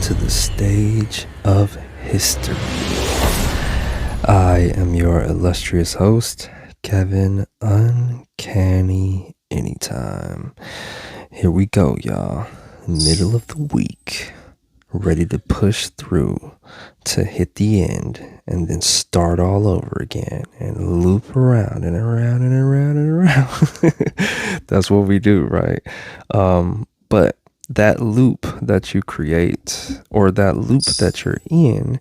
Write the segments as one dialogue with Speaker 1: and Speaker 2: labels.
Speaker 1: to the stage of history. I am your illustrious host, Kevin Uncanny Anytime. Here we go, y'all. Middle of the week. Ready to push through to hit the end and then start all over again and loop around and around and around and around. That's what we do, right? But that loop that you create or that loop that you're in,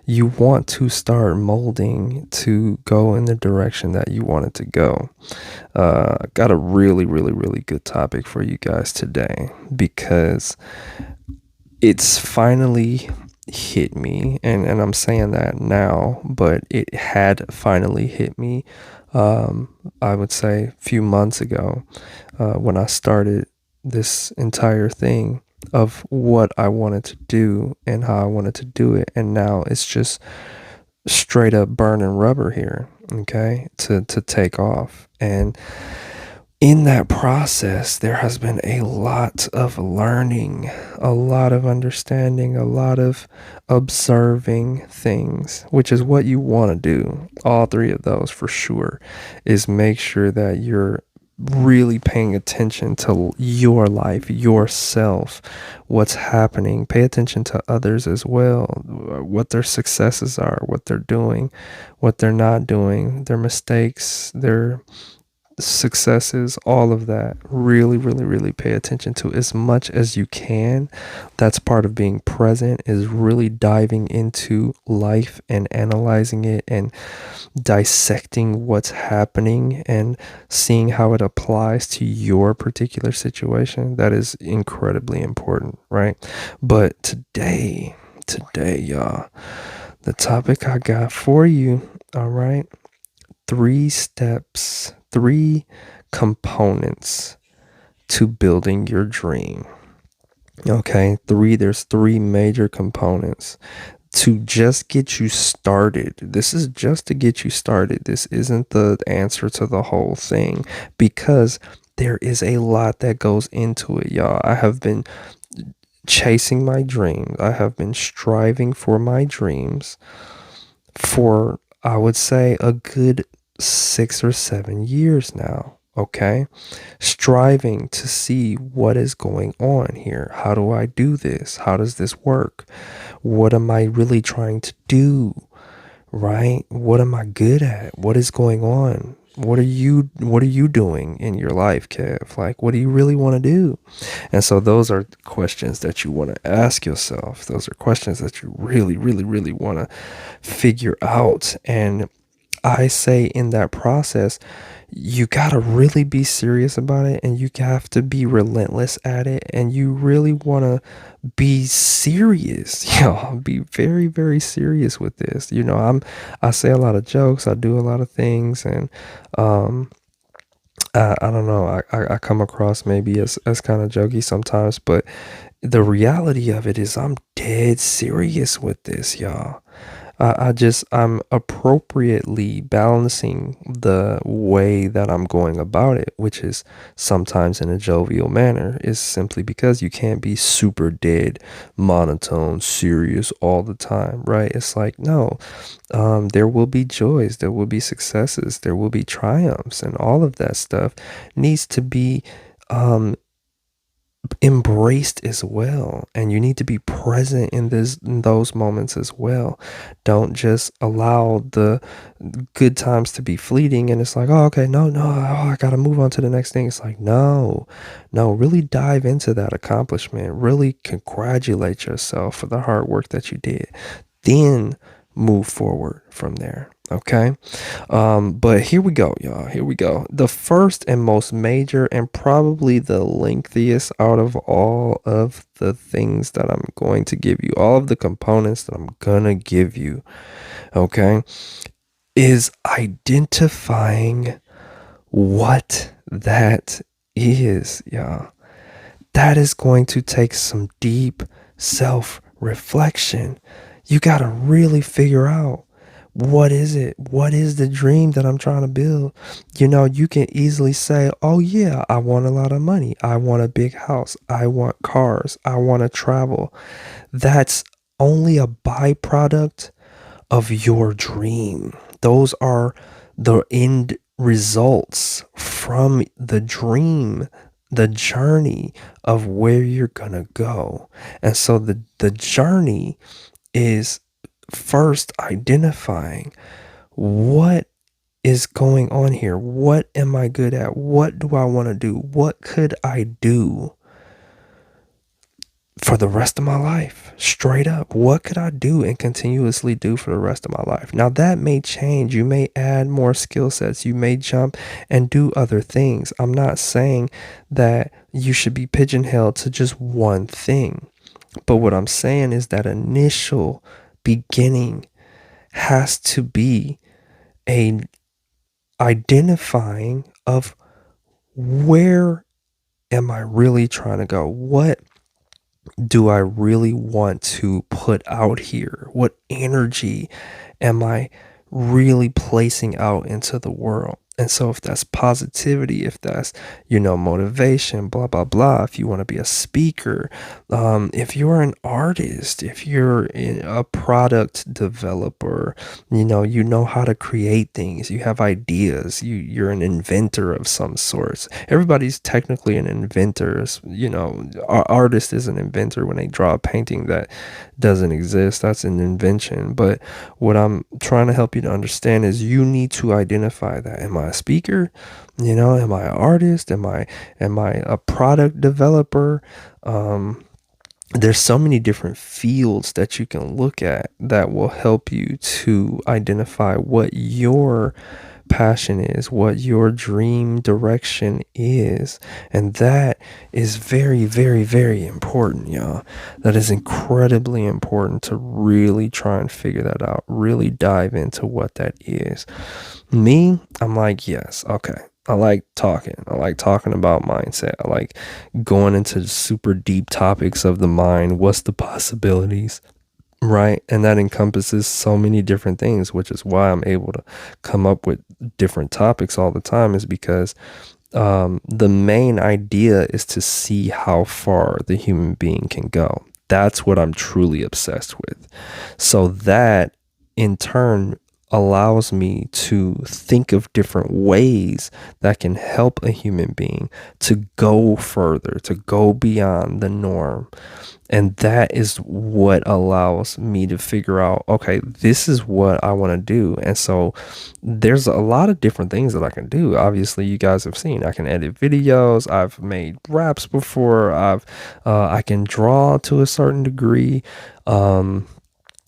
Speaker 1: you want to start molding to go in the direction that you want it to go. Got a really good topic for you guys today because it's finally hit me, and I'm saying that now, but it had finally hit me, I would say a few months ago, when I started this entire thing of what I wanted to do and how I wanted to do it. And now it's just straight up burning rubber here, okay, to take off. And in that process, there has been a lot of learning, a lot of understanding, a lot of observing things, which is what you want to do. All three of those for sure is make sure that you're really paying attention to your life, yourself, what's happening. Pay attention to others as well, what their successes are, what they're doing, what they're not doing, their mistakes, their successes, all of that. Really pay attention to as much as you can. That's part of being present, is really diving into life and analyzing it and dissecting what's happening and seeing how it applies to your particular situation. That is incredibly important, right? But today, y'all, the topic I got for you, all right, 3 steps, 3 components to building your dream. Okay, there's 3 major components to just get you started. This is just to get you started. This isn't the answer to the whole thing, because there is a lot that goes into it, y'all. I have been chasing my dreams. I have been striving for my dreams for, I would say, a good 6 or 7 years now. Okay, striving to see what is going on here. How do I do this? How does this work? What am I really trying to do? Right? What am I good at? What is going on? What are you doing in your life, Kev? Like, what do you really want to do? And so those are questions that you want to ask yourself. Those are questions that you really want to figure out. And I say in that process, you got to really be serious about it, and you have to be relentless at it, and you really want to be serious. Be very serious with this. I say a lot of jokes, I do a lot of things, and I don't know, I come across maybe as kind of jokey sometimes, but the reality of it is I'm dead serious with this, y'all. I'm appropriately balancing the way that I'm going about it, which is sometimes in a jovial manner, is simply because you can't be super dead, monotone, serious all the time, right? It's like, no, there will be joys, there will be successes, there will be triumphs, and all of that stuff needs to be, um, embraced as well, and you need to be present in those moments as well. Don't just allow the good times to be fleeting and it's like, oh, okay, no, I gotta move on to the next thing. It's like, no, really dive into that accomplishment, really congratulate yourself for the hard work that you did, then move forward from there. Okay. But here we go, y'all. Here we go. The first and most major, and probably the lengthiest out of all of the things that I'm going to give you, all of the components that I'm gonna give you, okay, is identifying what that is, y'all. That is going to take some deep self reflection. You got to really figure out What is it? What is the dream that I'm trying to build? You can easily say, oh, yeah, I want a lot of money. I want a big house. I want cars. I want to travel. That's only a byproduct of your dream. Those are the end results from the dream, the journey of where you're going to go. And so the journey is first identifying what is going on here. What am I good at? What do I want to do? What could I do for the rest of my life? Straight up, what could I do and continuously do for the rest of my life? Now, that may change. You may add more skill sets. You may jump and do other things. I'm not saying that you should be pigeonholed to just one thing. But what I'm saying is that initial beginning has to be a identifying of where am I really trying to go? What do I really want to put out here? What energy am I really placing out into the world? And so if that's positivity, if that's, motivation, blah, blah, blah, if you want to be a speaker, if you're an artist, if you're a product developer, you know how to create things, you have ideas, you're an inventor of some sorts. Everybody's technically an inventor. Artist is an inventor when they draw a painting that doesn't exist. That's an invention. But what I'm trying to help you to understand is you need to identify that. Am I a speaker? Am I an artist? Am I a product developer? There's so many different fields that you can look at that will help you to identify what your passion is, what your dream direction is. And that is very, very, very important, y'all. That is incredibly important to really try and figure that out, really dive into what that is. Me, I'm like, yes, okay. I like talking. I like talking about mindset. I like going into super deep topics of the mind. What's the possibilities? Right. And that encompasses so many different things, which is why I'm able to come up with different topics all the time, is because the main idea is to see how far the human being can go. That's what I'm truly obsessed with. So that in turn allows me to think of different ways that can help a human being to go further, to go beyond the norm. And that is what allows me to figure out, okay, this is what I want to do. And so there's a lot of different things that I can do. Obviously, you guys have seen I can edit videos. I've made raps before. I can draw to a certain degree.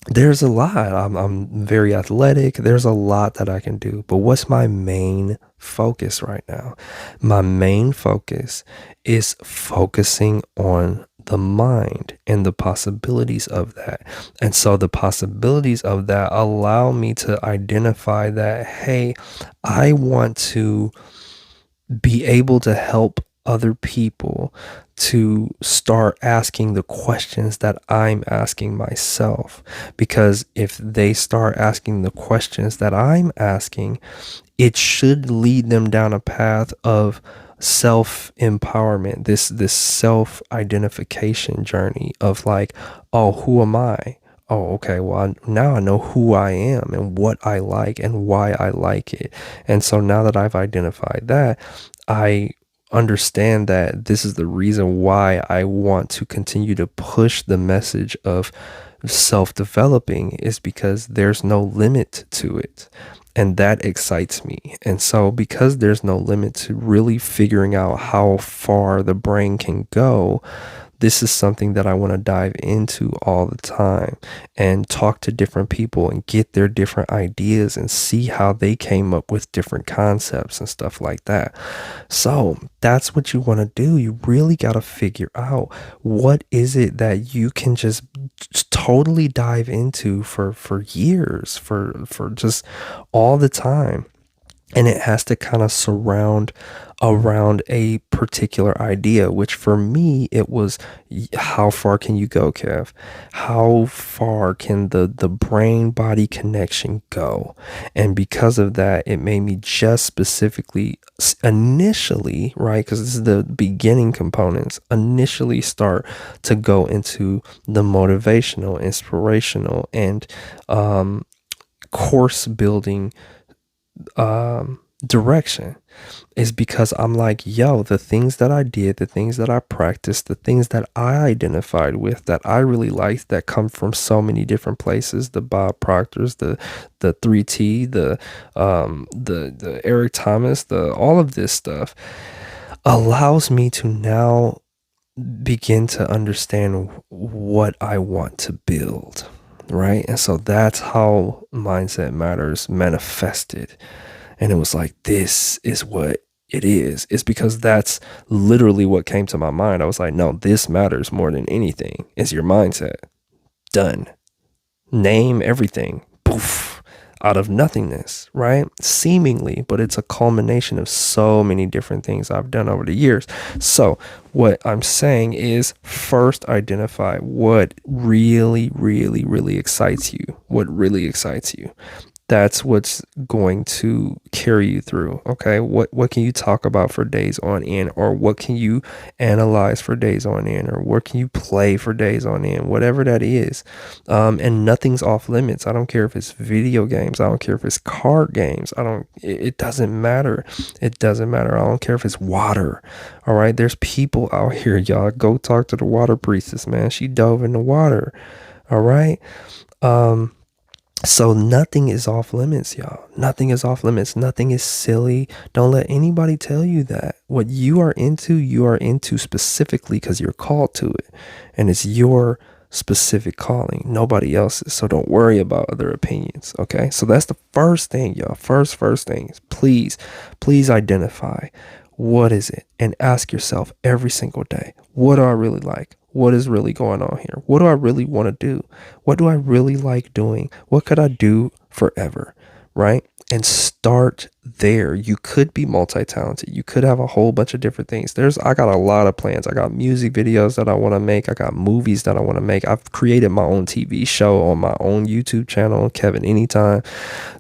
Speaker 1: There's a lot. I'm very athletic. There's a lot that I can do. But what's my main focus right now? My main focus is focusing on the mind and the possibilities of that. And so the possibilities of that allow me to identify that, hey, I want to be able to help other people to start asking the questions that I'm asking myself. Because if they start asking the questions that I'm asking, it should lead them down a path of self-empowerment, this self-identification journey of like, oh, who am I? Oh, okay. Well, now I know who I am and what I like and why I like it. And so now that I've identified that, I understand that this is the reason why I want to continue to push the message of self-developing, is because there's no limit to it. And that excites me. And so because there's no limit to really figuring out how far the brain can go, this is something that I want to dive into all the time and talk to different people and get their different ideas and see how they came up with different concepts and stuff like that. So that's what you want to do. You really got to figure out what is it that you can just totally dive into for years, for just all the time. And it has to kind of surround around a particular idea, which for me, it was how far can you go, Kev? How far can the brain body connection go? And because of that, it made me just specifically initially, right? Because this is the beginning components, initially start to go into the motivational, inspirational, and course building direction, is because I'm like, yo, the things that I did, the things that I practiced, the things that I identified with that I really liked that come from so many different places, the Bob Proctors, the 3T, the Eric Thomas, the all of this stuff allows me to now begin to understand what I want to build. Right. And so that's how Mindset Matters manifested. And it was like, this is what it is. It's because that's literally what came to my mind. I was like, no, this matters more than anything. It's your mindset. Done. Name everything. Poof. Out of nothingness, right? Seemingly, but it's a culmination of so many different things I've done over the years. So, what I'm saying is first identify what really, really, really excites you. What really excites you. That's what's going to carry you through. Okay. What can you talk about for days on end, or what can you analyze for days on end, or what can you play for days on end, whatever that is. And nothing's off limits. I don't care if it's video games. I don't care if it's card games. It doesn't matter. It doesn't matter. I don't care if it's water. All right. There's people out here, y'all. Go talk to the water priestess, man. She dove in the water. All right. So nothing is off limits, y'all. Nothing is off limits. Nothing is silly. Don't let anybody tell you that. What you are into specifically because you're called to it. And it's your specific calling, nobody else's. So don't worry about other opinions. Okay. So that's the first thing, y'all. First thing is please identify what is it, and ask yourself every single day, what do I really like? What is really going on here? What do I really want to do? What do I really like doing? What could I do forever? Right? And start there. You could be multi-talented. You could have a whole bunch of different things. I got a lot of plans. I got music videos that I want to make. I got movies that I want to make. I've created my own TV show on my own YouTube channel, Kevin Anytime.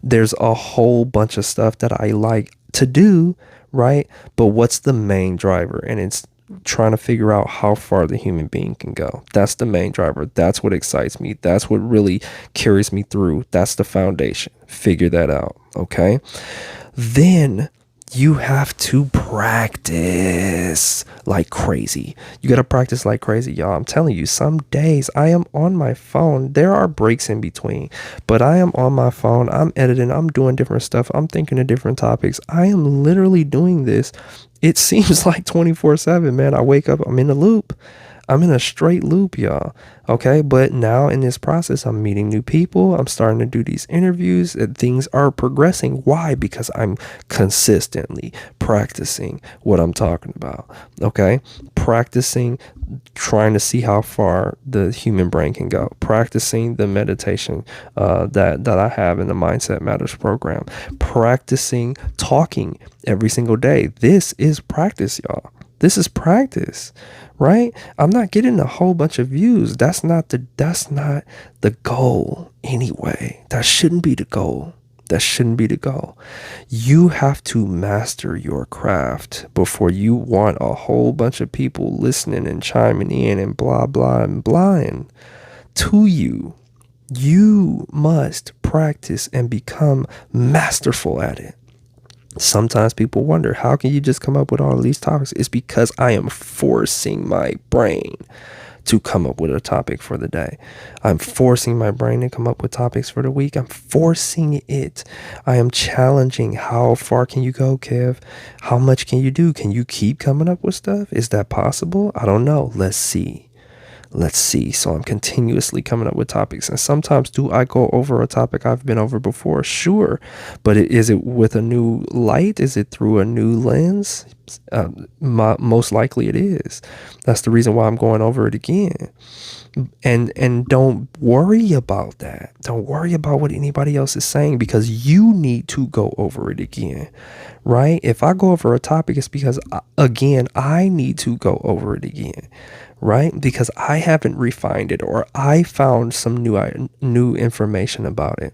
Speaker 1: There's a whole bunch of stuff that I like to do, right? But what's the main driver? And it's trying to figure out how far the human being can go. That's the main driver. That's what excites me. That's what really carries me through. That's the foundation. Figure that out. Okay. Then you have to practice like crazy. You got to practice like crazy, y'all. I'm telling you, some days I am on my phone. There are breaks in between, but I am on my phone. I'm editing. I'm doing different stuff. I'm thinking of different topics. I am literally doing this. It seems like 24/7, man. I wake up, I'm in a loop. I'm in a straight loop, y'all. Okay. But now in this process, I'm meeting new people. I'm starting to do these interviews, and things are progressing. Why? Because I'm consistently practicing what I'm talking about. Okay. Practicing, trying to see how far the human brain can go. Practicing the meditation that I have in the Mindset Matters program. Practicing talking every single day. This is practice, y'all. This is practice, right? I'm not getting a whole bunch of views. That's not the goal anyway. That shouldn't be the goal. That shouldn't be the goal. You have to master your craft before you want a whole bunch of people listening and chiming in and blah, blah, and blahing to you. You must practice and become masterful at it. Sometimes people wonder, how can you just come up with all of these topics? It's because I am forcing my brain to come up with a topic for the day. I'm forcing my brain to come up with topics for the week. I'm forcing it. I am challenging. How far can you go, Kev? How much can you do? Can you keep coming up with stuff? Is that possible? I don't know. Let's see. Let's see. So I'm continuously coming up with topics. And sometimes do I go over a topic I've been over before? Sure. But is it with a new light? Is it through a new lens? Most likely it is. That's the reason why I'm going over it again. And don't worry about that. Don't worry about what anybody else is saying, because you need to go over it again, right? If I go over a topic, it's because again, I need to go over it again, right? Because I haven't refined it, or I found some new information about it.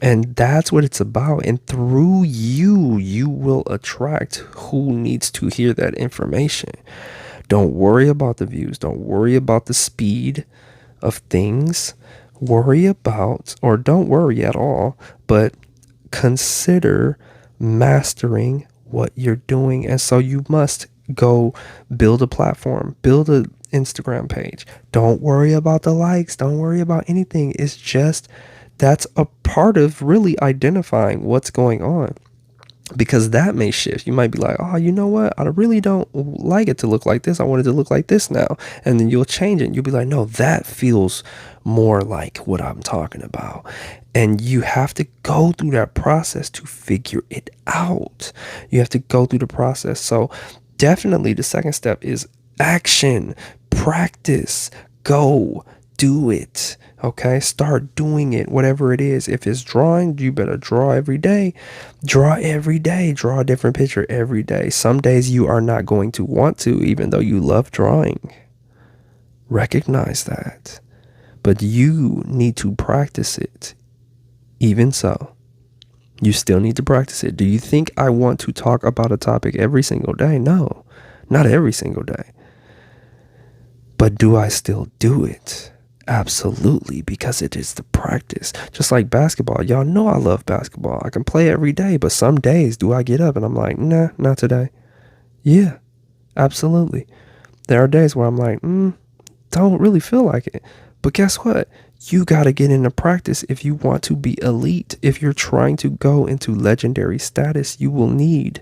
Speaker 1: And that's what it's about. And through you will attract who needs to hear that information. Don't worry about the views. Don't worry about the speed of things. Worry about, or don't worry at all, but consider mastering what you're doing. And so you must go build a platform, build an Instagram page. Don't worry about the likes. Don't worry about anything. It's just, that's a part of really identifying what's going on, because that may shift. You might be like, oh, you know what? I really don't like it to look like this. I want it to look like this now. And then you'll change it. You'll be like, no, that feels more like what I'm talking about. And you have to go through that process to figure it out. You have to go through the process. So definitely the second step is action, practice, go, do it. Okay, start doing it, whatever it is. If it's drawing, you better draw every day. Draw every day. Draw a different picture every day. Some days you are not going to want to, even though you love drawing. Recognize that. But you need to practice it. Even so, you still need to practice it. Do you think I want to talk about a topic every single day? No, not every single day. But do I still do it? Absolutely, because it is the practice. Just like basketball. Y'all know I love basketball. I can play every day, but some days do I get up and I'm like, nah, not today. Yeah, absolutely. There are days where I'm like, don't really feel like it. But guess what? You got to get into practice if you want to be elite. If you're trying to go into legendary status, you will need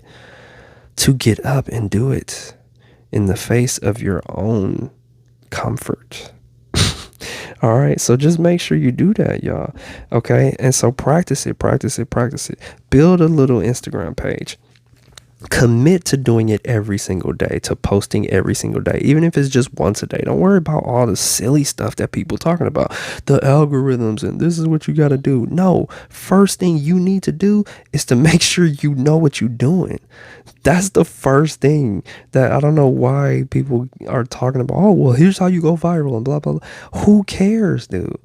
Speaker 1: to get up and do it in the face of your own comfort. All right, so just make sure you do that, y'all. Okay, and so practice it. Build a little Instagram page. Commit to doing it every single day, to posting every single day, even if it's just once a day. Don't worry about all the silly stuff that people talking about, the algorithms and this is what you got to do. No, first thing you need to do is to make sure you know what you're doing. That's the first thing. That I don't know why people are talking about, oh, well, here's how you go viral and blah, blah, blah. Who cares, dude?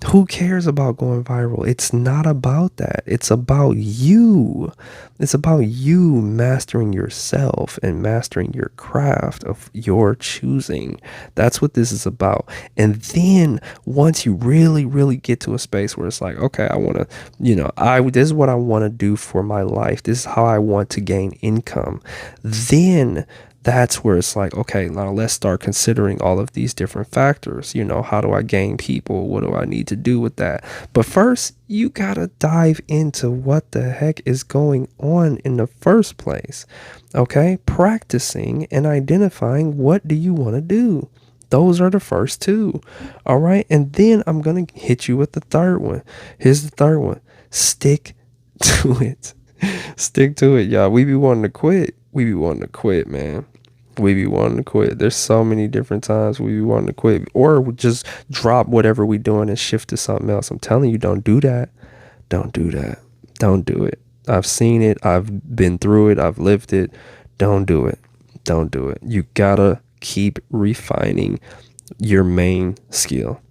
Speaker 1: Who cares about going viral? It's not about that. It's about you. It's about you mastering yourself and mastering your craft of your choosing. That's what this is about. And then once you really, really get to a space where it's like, okay, I want to, this is what I want to do for my life. This is how I want to gain income. Then that's where it's like, okay, now let's start considering all of these different factors. How do I gain people? What do I need to do with that? But first, you gotta dive into what the heck is going on in the first place. Okay, practicing and identifying what do you want to do. Those are the first two. All right, and then I'm gonna hit you with the third one. Here's the third one. Stick to it. Stick to it, y'all. We be wanting to quit. Man. We be wanting to quit. There's so many different times we be wanting to quit, or we just drop whatever we doing and shift to something else. I'm telling you, don't do that. Don't do that. Don't do it. I've seen it. I've been through it. I've lived it. Don't do it. Don't do it. You gotta keep refining your main skill.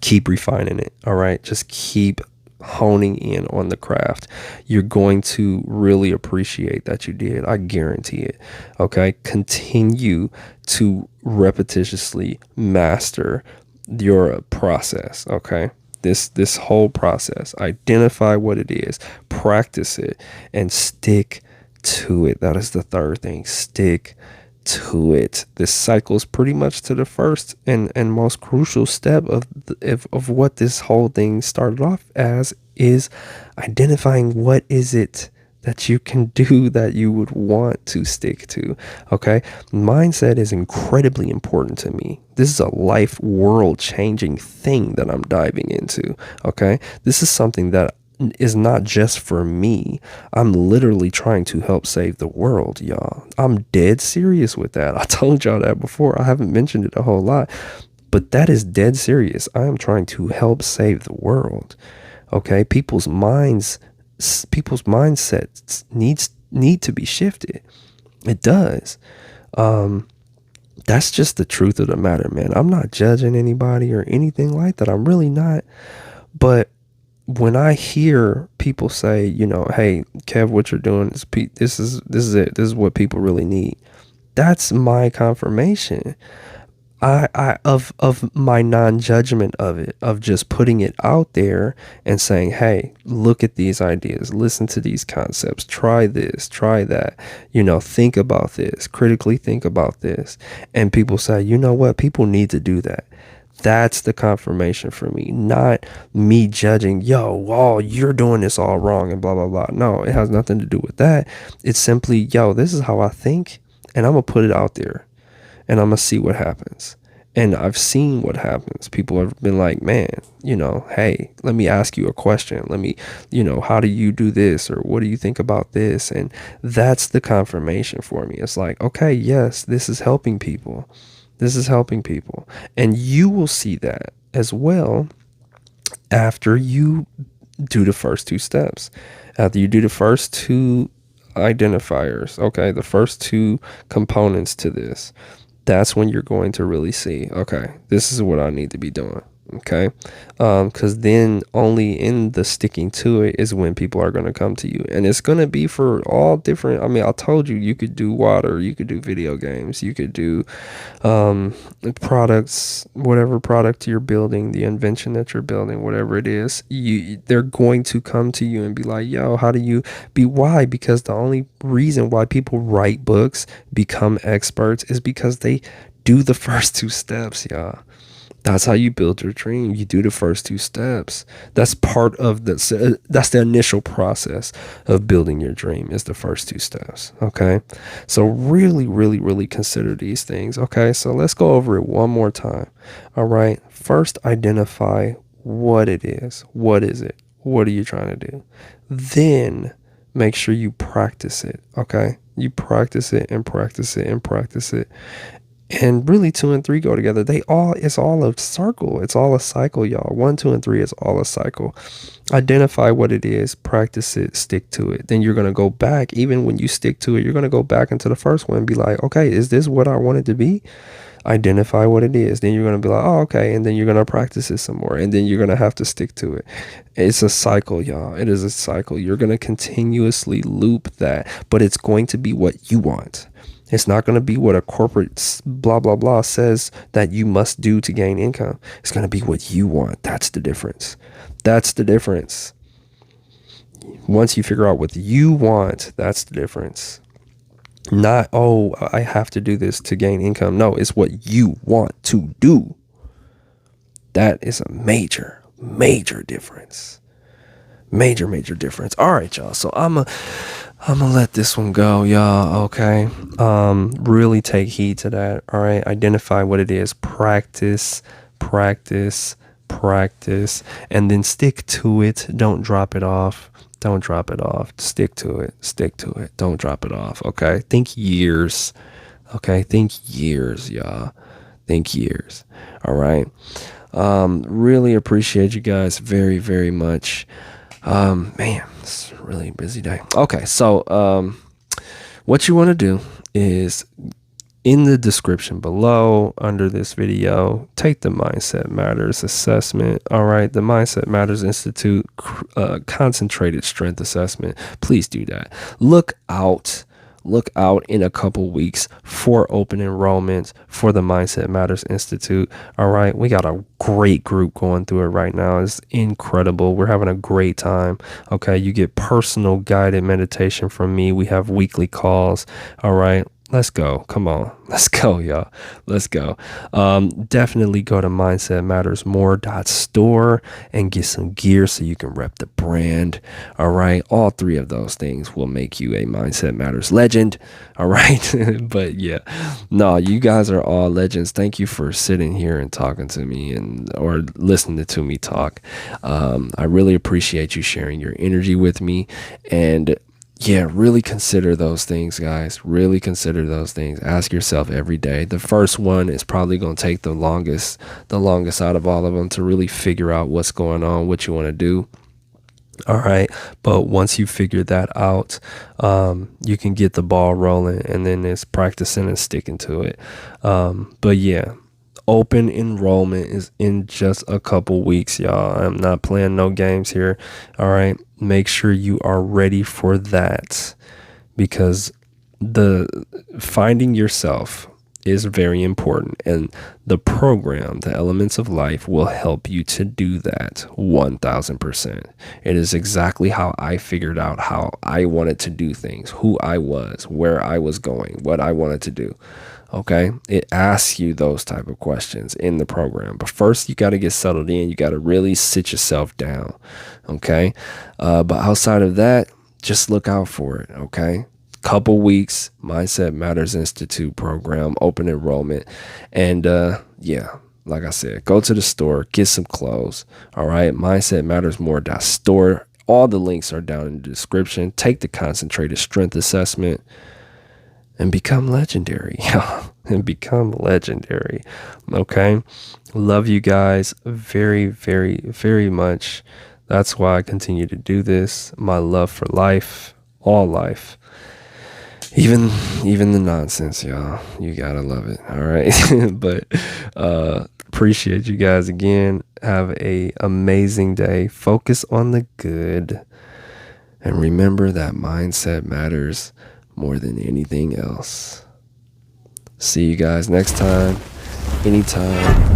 Speaker 1: Keep refining it. All right. Just keep honing in on the craft. You're going to really appreciate that you did. I guarantee it. Okay. Continue to repetitiously master your process. Okay. This whole process. Identify what it is, practice it, and stick to it. That is the third thing. Stick to it. This cycles pretty much to the first and most crucial step of what this whole thing started off as, is identifying what is it that you can do that you would want to stick to. Okay. Mindset is incredibly important to me. This is a life world changing thing that I'm diving into. Okay. This is something that is not just for me. I'm literally trying to help save the world, y'all. I'm dead serious with that. I told y'all that before. I haven't mentioned it a whole lot, but that is dead serious. I am trying to help save the world. Okay, people's mindsets need to be shifted. It does. That's just the truth of the matter, man. I'm not judging anybody or anything like that. I'm really not. But when I hear people say, hey, Kev, what you're doing is this is it. This is what people really need. That's my confirmation. Of my non-judgment of it, of just putting it out there and saying, hey, look at these ideas, listen to these concepts, try this, try that, think about this, critically think about this. And people say, you know what, people need to do that. That's the confirmation for me, not me judging, you're doing this all wrong and blah, blah, blah. No, it has nothing to do with that. It's simply, this is how I think, and I'm going to put it out there and I'm going to see what happens. And I've seen what happens. People have been like, man, hey, let me ask you a question. Let me, how do you do this? Or what do you think about this? And that's the confirmation for me. It's like, okay, yes, this is helping people. This is helping people. And you will see that as well after you do the first two steps. After you do the first two identifiers, okay, the first two components to this, that's when you're going to really see, okay, this is what I need to be doing. Okay. Because then only in the sticking to it is when people are going to come to you. And it's going to be for all different. I mean, I told you, you could do water, you could do video games, you could do products, whatever product you're building, the invention that you're building, whatever it is, they're going to come to you and be like, yo, how do you be? Why? Because the only reason why people write books, become experts, is because they do the first two steps, y'all. That's how you build your dream. You do the first two steps. That's part of that's the initial process of building your dream, is the first two steps. Okay. So really, really, really consider these things. Okay. So let's go over it one more time. All right. First, identify what it is. What is it? What are you trying to do? Then make sure you practice it. Okay. You practice it and practice it and practice it. And really, 2 and 3 go together. It's all a circle. It's all a cycle, y'all. 1, 2, and 3 is all a cycle. Identify what it is, practice it, stick to it. Then you're going to go back. Even when you stick to it, you're going to go back into the first one and be like, okay, is this what I want it to be? Identify what it is. Then you're going to be like, oh, okay. And then you're going to practice it some more. And then you're going to have to stick to it. It's a cycle, y'all. It is a cycle. You're going to continuously loop that, but it's going to be what you want. It's not going to be what a corporate blah, blah, blah says that you must do to gain income. It's going to be what you want. That's the difference. That's the difference. Once you figure out what you want, that's the difference. Not, oh, I have to do this to gain income. No, it's what you want to do. That is a major, major difference. Major, major difference. All right, y'all. So I'm gonna let this one go, y'all. Okay. Really take heed to that. All right. Identify what it is. Practice, practice, practice, and then stick to it. Don't drop it off. Don't drop it off. Stick to it. Stick to it. Don't drop it off. Okay. Think years. Okay. Think years, y'all. Think years. All right. Really appreciate you guys very, very much. Man, it's a really busy day. Okay, so what you want to do is, in the description below under this video, take the Mindset Matters assessment. All right, the Mindset Matters Institute concentrated strength assessment. Please do that. Look out in a couple weeks for open enrollment for the Mindset Matters Institute. All right. We got a great group going through it right now. It's incredible. We're having a great time. Okay. You get personal guided meditation from me. We have weekly calls. All right. Let's go. Come on. Let's go, y'all. Let's go. Definitely go to mindsetmattersmore.store and get some gear so you can rep the brand. All right. All three of those things will make you a Mindset Matters legend. All right. But yeah, no, you guys are all legends. Thank you for sitting here and talking to me or listening to me talk. I really appreciate you sharing your energy with me. And yeah, really consider those things, guys. Really consider those things. Ask yourself every day. The first one is probably going to take the longest out of all of them to really figure out what's going on, what you want to do. All right. But once you figure that out, you can get the ball rolling, and then it's practicing and sticking to it. But yeah, open enrollment is in just a couple weeks, y'all. I'm not playing no games here. All right. Make sure you are ready for that, because the finding yourself is very important, and the program, the Elements of Life, will help you to do that 1000%. It is exactly how I figured out how I wanted to do things, who I was, where I was going, what I wanted to do. Okay. It asks you those type of questions in the program, but first you got to get settled in. You got to really sit yourself down. Okay. But outside of that, just look out for it. Okay. Couple weeks, Mindset Matters Institute program, open enrollment. And yeah, like I said, go to the store, get some clothes. All right. Mindsetmattersmore.store. All the links are down in the description. Take the concentrated strength assessment and become legendary. And become legendary. Okay. Love you guys very, very, very much. That's why I continue to do this. My love for life, all life. Even the nonsense, y'all. You gotta love it. All right. But appreciate you guys again. Have a amazing day. Focus on the good. And remember that mindset matters more than anything else. See you guys next time, anytime.